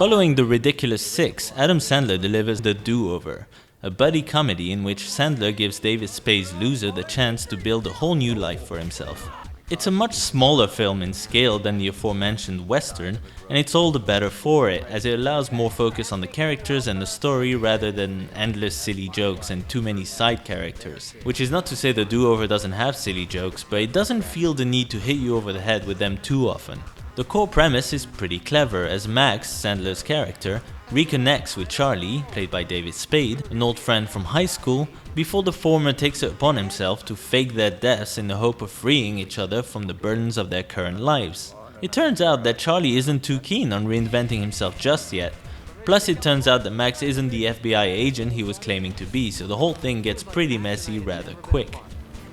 Following The Ridiculous Six, Adam Sandler delivers The Do-Over, a buddy comedy in which Sandler gives David Spade's loser the chance to build a whole new life for himself. It's a much smaller film in scale than the aforementioned Western, and it's all the better for it, as it allows more focus on the characters and the story rather than endless silly jokes and too many side characters. Which is not to say The Do-Over doesn't have silly jokes, but it doesn't feel the need to hit you over the head with them too often. The core premise is pretty clever, as Max, Sandler's character, reconnects with Charlie, played by David Spade, an old friend from high school, before the former takes it upon himself to fake their deaths in the hope of freeing each other from the burdens of their current lives. It turns out that Charlie isn't too keen on reinventing himself just yet. Plus it turns out that Max isn't the FBI agent he was claiming to be, so the whole thing gets pretty messy rather quick.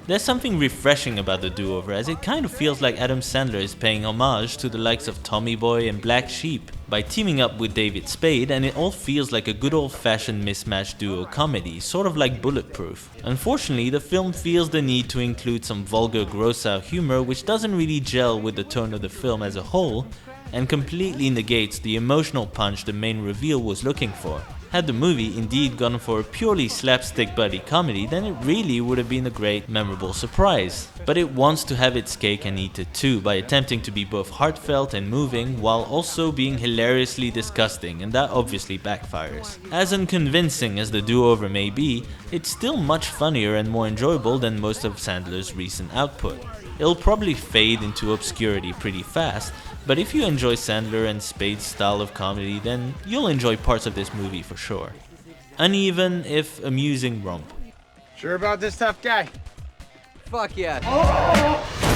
There's something refreshing about The Do-Over, as it kind of feels like Adam Sandler is paying homage to the likes of Tommy Boy and Black Sheep by teaming up with David Spade, and it all feels like a good old-fashioned mismatched duo comedy, sort of like Bulletproof. Unfortunately, the film feels the need to include some vulgar gross-out humor which doesn't really gel with the tone of the film as a whole, and completely negates the emotional punch the main reveal was looking for. Had the movie indeed gone for a purely slapstick buddy comedy, then it really would have been a great, memorable surprise. But it wants to have its cake and eat it too, by attempting to be both heartfelt and moving, while also being hilariously disgusting, and that obviously backfires. As unconvincing as The Do-Over may be, it's still much funnier and more enjoyable than most of Sandler's recent output. It'll probably fade into obscurity pretty fast, but if you enjoy Sandler and Spade's style of comedy, then you'll enjoy parts of this movie for sure. Uneven, if amusing romp. Sure about this tough guy? Fuck yeah.